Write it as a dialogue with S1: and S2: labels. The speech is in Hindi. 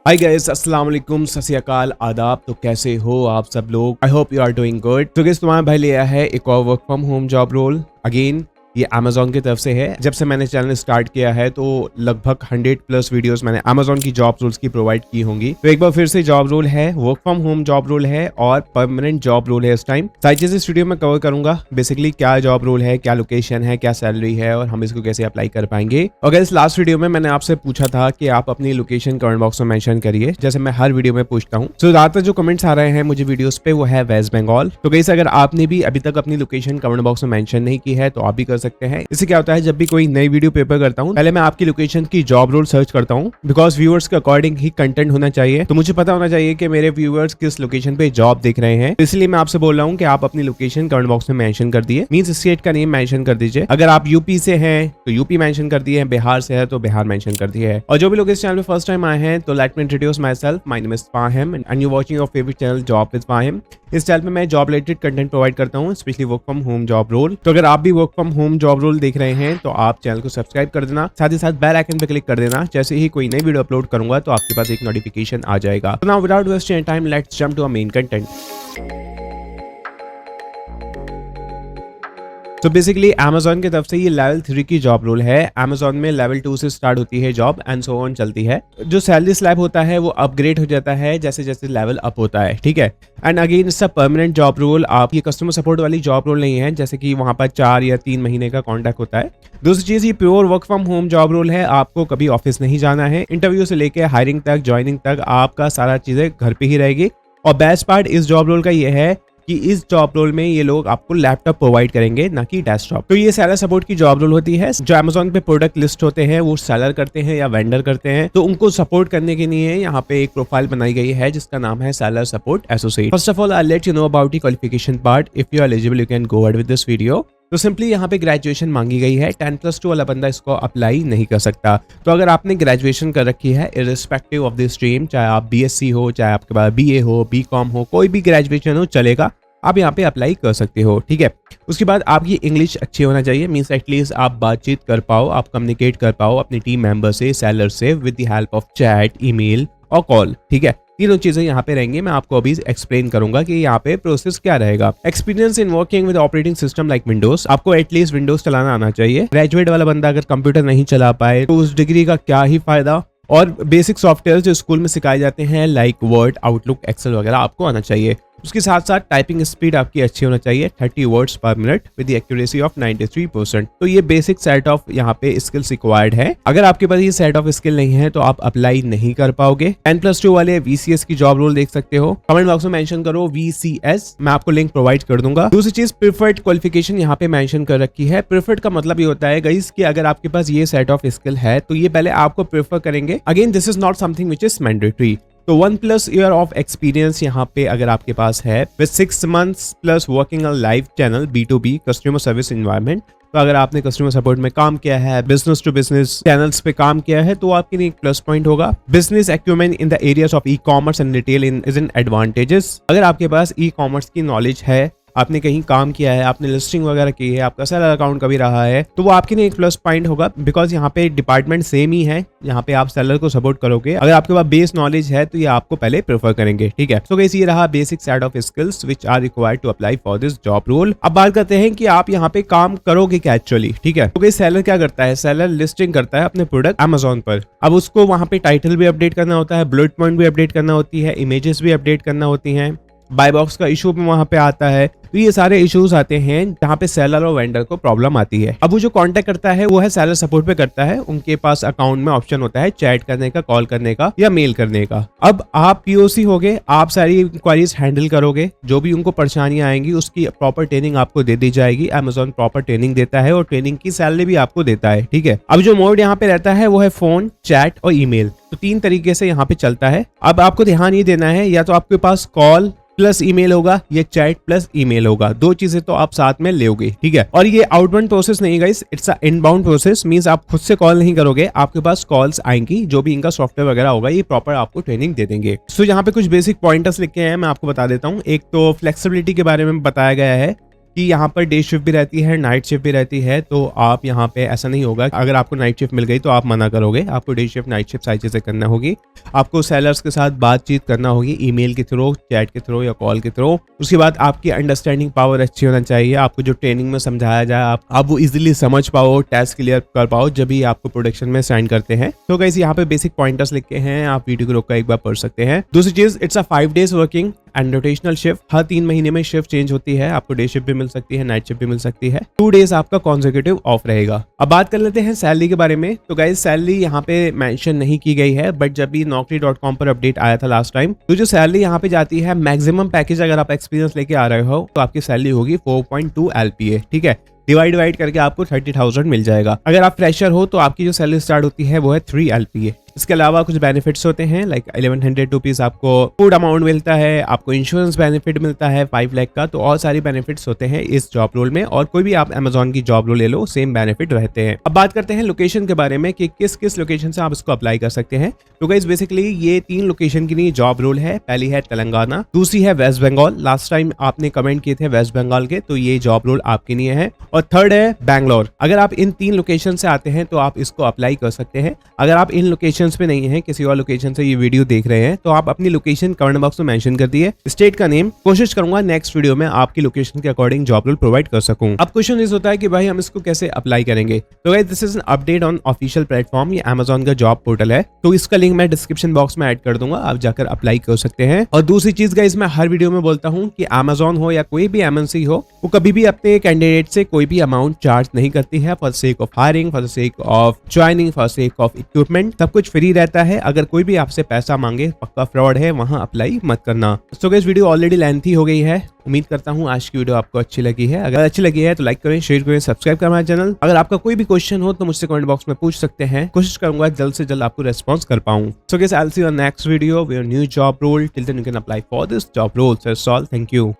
S1: हाय गाइस, अस्सलाम वालेकुम, सत श्री अकाल, आदाब। तो कैसे हो आप सब लोग? I hope you are doing good. तो गाइस, तुम्हारा भाई लिया है एक और work from home job role. Again ये Amazon की तरफ से है। जब से मैंने चैनल स्टार्ट किया है तो लगभग 100+ वीडियोस मैंने Amazon की जॉब रोल्स की प्रोवाइड की होंगी। तो एक बार फिर से जॉब रोल है, work from home job role है और परमानेंट जॉब रोल है। इस टाइम सारी चीजें इस वीडियो में कवर करूंगा। बेसिकली क्या जॉब रोल है, क्या लोकेशन है, क्या सैलरी है और हम इसको कैसे अप्लाई कर पाएंगे। और इस लास्ट वीडियो में मैंने आपसे पूछा था कि आप अपनी लोकेशन कमेंट बॉक्स में मेंशन करिए, जैसे मैं हर वीडियो में पूछता हूँ। तो ज्यादातर जो कमेंट्स आ रहे हैं मुझे वीडियोस पे वो है वेस्ट बंगाल। तो गाइस, अगर आपने भी अभी तक अपनी लोकेशन कमेंट बॉक्स में मेंशन नहीं की है तो आप भी कर सकते हैं। इससे क्या होता है, जब भी कोई नई वीडियो पेपर करता हूँ पहले मैं आपकी लोकेशन की जॉब रोल सर्च करता हूँ, बिकॉज व्यूअर्स के अकॉर्डिंग ही कंटेंट होना चाहिए। तो मुझे पता होना चाहिए कि मेरे व्यूअर्स किस लोकेशन पे जॉब देख रहे हैं। इसलिए मैं आपसे बोल रहा हूँ कि आप अपनी लोकेशन कमेंट बॉक्स में मेंशन कर दिए, मींस स्टेट का नेम मेंशन कर दीजिए। अगर आप यूपी से हैं तो यूपी मेंशन कर दिए, बिहार से है तो बिहार मेंशन कर दिए है। और जो भी लोग इस चैनल पे फर्स्ट टाइम आए हैं तो let me introduce myself, my name is Fahim and you watching your favourite channel job with Fahim. इस चैनल पे मैं जॉब रिलेटेड कंटेंट प्रोवाइड करता हूँ, specially work from home job role. तो अगर आप भी work from home job role देख रहे हैं तो आप चैनल को सब्सक्राइब कर देना, साथ ही साथ बेल आइकन पे क्लिक कर देना। जैसे ही कोई नई वीडियो अपलोड करूंगा तो आपके पास एक नोटिफिकेशन आ जाएगा। तो now without wasting time let's jump to a main content. तो बेसिकली Amazon की तरफ से ये लेवल 3 की जॉब रोल है। Amazon में लेवल 2 से स्टार्ट होती है जॉब एंड सो ऑन चलती है। जो सैलरी स्लैब होता है वो अपग्रेड हो जाता है जैसे जैसे लेवल अप होता है, ठीक है। एंड अगेन इसका परमानेंट जॉब रोल, आप ये कस्टमर सपोर्ट वाली जॉब रोल नहीं है जैसे कि वहां पर 4 या 3 महीने का कॉन्ट्रैक्ट होता है। दूसरी चीज, ये pure work from home job role है। आपको कभी ऑफिस नहीं जाना है। इंटरव्यू से लेके हायरिंग तक, ज्वाइनिंग तक आपका सारा चीजें घर पे ही रहेगी। और बेस्ट पार्ट इस जॉब रोल का ये है कि इस जॉब रोल में ये लोग आपको लैपटॉप प्रोवाइड करेंगे, ना कि डेस्कटॉप। तो ये सेलर सपोर्ट की जॉब रोल होती है। जो Amazon पे प्रोडक्ट लिस्ट होते हैं वो सेलर करते हैं या वेंडर करते हैं, तो उनको सपोर्ट करने के लिए यहाँ पे एक प्रोफाइल बनाई गई है जिसका नाम है seller support associate. First of all I let you know about the qualification part. If you are eligible you can go ahead with this video. तो सिंपली यहाँ पे ग्रेजुएशन मांगी गई है। 10+2 वाला बंदा इसको अप्लाई नहीं कर सकता। तो अगर आपने ग्रेजुएशन कर रखी है इर्रिस्पेक्टिव ऑफ द स्ट्रीम, चाहे आप BSc हो, चाहे आपके पास BA हो, BCom हो, कोई भी ग्रेजुएशन हो चलेगा, आप यहाँ पे अप्लाई कर सकते हो, ठीक है। उसके बाद आपकी इंग्लिश अच्छी होना चाहिए, मींस एटलीस्ट आप बातचीत कर पाओ, आप कम्युनिकेट कर पाओ अपनी टीम मेंबर से, सेलर से, with the help of chat, email और कॉल, ठीक है। तीनों चीजें यहाँ पे रहेंगी। मैं आपको अभी एक्सप्लेन करूंगा कि यहाँ पे प्रोसेस क्या रहेगा। Experience in working with operating system like Windows, आपको एटलीस्ट विंडोज चलाना आना चाहिए। ग्रेजुएट वाला बंदा अगर कंप्यूटर नहीं चला पाए तो उस डिग्री का क्या ही फायदा। और बेसिक सॉफ्टवेयर जो स्कूल में सिखाए जाते हैं लाइक वर्ड, आउटलुक, एक्सेल वगैरह आपको आना चाहिए। उसके साथ साथ टाइपिंग स्पीड आपकी अच्छी होना चाहिए, 30 वर्ड्स पर मिनट विद एक्यूरेसी ऑफ 93%। तो ये बेसिक सेट ऑफ यहाँ पे स्किल्स रिक्वायर्ड है। अगर आपके पास ये सेट ऑफ स्किल नहीं है तो आप अप्लाई नहीं कर पाओगे। 10+2 वाले VCS की जॉब रोल देख सकते हो। कमेंट बॉक्स में मेंशन करो VCS, मैं आपको लिंक प्रोवाइड कर दूंगा। दूसरी चीज, प्रिफर्ड क्वालिफिकेशन यहाँ पे मेंशन कर रखी है। प्रिफर्ड का मतलब ये होता है गाइस कि अगर आपके पास ये सेट ऑफ स्किल है तो ये पहले आपको प्रेफर करेंगे। Again this is not something which is mandatory. तो 1+ ईयर ऑफ एक्सपीरियंस यहाँ पे अगर आपके पास है with 6 months plus working a live channel B2B customer service environment. तो अगर आपने कस्टमर सपोर्ट में काम किया है, बिजनेस टू बिजनेस चैनल्स पे काम किया है तो आपके लिए एक प्लस पॉइंट होगा। Business acumen in the areas of e-commerce and retail is an advantages. अगर आपके पास ई-कॉमर्स की नॉलेज है, आपने कहीं काम किया है, आपने लिस्टिंग वगैरह की है, आपका सेलर अकाउंट कभी रहा है, तो वो आपके लिए एक प्लस पॉइंट होगा, बिकॉज यहाँ पे डिपार्टमेंट सेम ही है। यहाँ पे आप सेलर को सपोर्ट करोगे। अगर आपके पास बेस नॉलेज है तो ये आपको पहले प्रेफर करेंगे, ठीक है। सो गाइस, ये रहा basic set of skills which are required to apply for this job role. अब बात करते हैं कि आप यहाँ पे काम करोगे क्या एक्चुअली, ठीक है। तो गाइस, सेलर क्या करता है, सेलर लिस्टिंग करता है अपने प्रोडक्ट Amazon पर। अब उसको वहां पे टाइटल भी अपडेट करना होता है, बुलेट पॉइंट भी अपडेट करना होती है, इमेजेस भी अपडेट करना होती है, बाय बॉक्स का इशू भी वहां पे आता है। तो ये सारे इश्यूज आते हैं जहाँ पे सेलर और वेंडर को प्रॉब्लम आती है। अब वो जो कांटेक्ट करता है वो है सेलर सपोर्ट पे करता है। उनके पास अकाउंट में ऑप्शन होता है चैट करने का, कॉल करने का या मेल करने का। अब आप POC होगे, आप सारी इंक्वायरीज हैंडल करोगे। जो भी उनको परेशानियां आएंगी उसकी प्रॉपर ट्रेनिंग आपको दे दी जाएगी। Amazon प्रॉपर ट्रेनिंग देता है और ट्रेनिंग की सैलरी भी आपको देता है, ठीक है। अब जो मोड यहाँ पे रहता है वो है फोन, चैट और ईमेल। तो 3 तरीके से यहाँ पे चलता है। अब आपको ध्यान ये देना है, या तो आपके पास कॉल प्लस ईमेल होगा, ये चैट प्लस ईमेल होगा। 2 चीजें तो आप साथ में लोगे, ठीक है। और ये आउटबाउंड प्रोसेस नहीं guys, it's a inbound process. Means आप खुद से कॉल नहीं करोगे, आपके पास कॉल्स आएंगी। जो भी इनका सॉफ्टवेयर वगैरह होगा ये प्रॉपर आपको ट्रेनिंग दे देंगे। सो यहाँ पे कुछ बेसिक पॉइंटर्स लिखे हैं, मैं आपको बता देता हूँ। एक तो फ्लेक्सिबिलिटी के बारे में बताया गया है कि यहाँ पर डे शिफ्ट भी रहती है, नाइट शिफ्ट भी रहती है, तो आप यहाँ पे ऐसा नहीं होगा अगर आपको नाइट शिफ्ट मिल गई तो आप मना करोगे। आपको डे शिफ्ट, नाइट शिफ्ट सारी चीज़ें करना होगी। आपको सेलर्स के साथ बातचीत करना होगी, ईमेल के थ्रू, चैट के थ्रू या कॉल के थ्रू। उसके बाद आपकी अंडरस्टैंडिंग पावर अच्छी होना चाहिए। आपको जो ट्रेनिंग में समझाया जाए आप वो इजीली समझ पाओ, टेस्ट क्लियर कर पाओ जब भी आपको प्रोडक्शन में साइन करते हैं। तो गाइस यहाँ पे बेसिक पॉइंटर्स लिखे हैं, आप वीडियो को रोक कर एक बार पढ़ सकते हैं। दूसरी चीज, it's a 5 days working and rotational shift. हर 3 महीने में शिफ्ट चेंज होती है। आपको डे शिफ्ट भी मिल सकती है, नाइट शिफ्ट भी मिल सकती है। 2 days आपका कॉन्सेक्यूटिव ऑफ रहेगा। अब बात कर लेते हैं सैलरी के बारे में। तो गाइस सैलरी यहाँ पे मेंशन नहीं की गई है, बट जब भी naukri.com पर अपडेट आया था लास्ट टाइम, तो जो सैलरी यहाँ पे जाती है, मैक्सिमम पैकेज अगर आप एक्सपीरियंस लेके आ रहे हो तो आपकी सैलरी होगी 4.2 LPA। ठीक है, डिवाइड करके आपको 30,000 मिल जाएगा। अगर आप फ्रेशर हो तो आपकी जो सैलरी स्टार्ट होती है वो है 3 LPA। इसके अलावा कुछ बेनिफिट्स होते हैं, लाइक 1100 रुपीज आपको फूड अमाउंट मिलता है, आपको इंश्योरेंस बेनिफिट मिलता है 5 लाख का। तो और सारी बेनिफिट्स होते हैं इस जॉब रोल में, और कोई भी आप अमेजॉन की जॉब रोल ले लो सेम बेनिफिट रहते हैं। अब बात करते हैं लोकेशन के बारे में कि किस किस लोकेशन से आप इसको अप्लाई कर सकते हैं। तो गाइस बेसिकली ये 3 लोकेशन के लिए जॉब रोल है। पहली है तेलंगाना, दूसरी है वेस्ट बंगाल, लास्ट टाइम आपने कमेंट किए थे वेस्ट बंगाल के, तो ये जॉब रोल आपके लिए है, और थर्ड है बैंगलोर। अगर आप इन 3 लोकेशन से आते हैं तो आप इसको अप्लाई कर सकते हैं। अगर आप इन लोकेशंस पे नहीं है, किसी और लोकेशन से ये वीडियो देख रहे हैं, तो आप अपनी लोकेशन कमेंट बॉक्स में मेंशन कर दिए, स्टेट का नेम। कोशिश करूंगा नेक्स्ट वीडियो में आपकी लोकेशन के अकॉर्डिंग जॉब रोल प्रोवाइड कर सकूं। अब क्वेश्चन इस होता है कि भाई हम इसको कैसे अप्लाई करेंगे। तो guys this is an update on official platform. ये अमेजॉन का जॉब पोर्टल है, तो इसका लिंक मैं डिस्क्रिप्शन बॉक्स में ऐड कर दूंगा, आप जाकर अप्लाई कर सकते हैं। और दूसरी चीज गाइस, मैं हर वीडियो में बोलता हूँ कि अमेजॉन हो या कोई भी MNC हो, वो कभी भी अपने कैंडिडेट से कोई भी अमाउंट चार्ज नहीं करती है for sake of hiring, for sake of joining, for sake of equipment. सब कुछ फ्री रहता है। अगर कोई भी आपसे पैसा मांगे, पक्का फ्रॉड है, वहां अप्लाई मत करना। So guys video already lengthy हो गई है। उम्मीद करता हूं आज की वीडियो आपको अच्छी लगी है। अगर अच्छी लगी है तो लाइक करें, शेयर करें, सब्सक्राइब करें हमारे चैनल। अगर आपका कोई भी क्वेश्चन हो तो मुझसे कमेंट बॉक्स में पूछ सकते हैं। कोशिश करूंगा जल्द से जल्द आपको रेस्पॉन्स कर पाऊं। So guys I will see you on next video with a new job role. Till then you can apply for this job role. That's all. Thank you.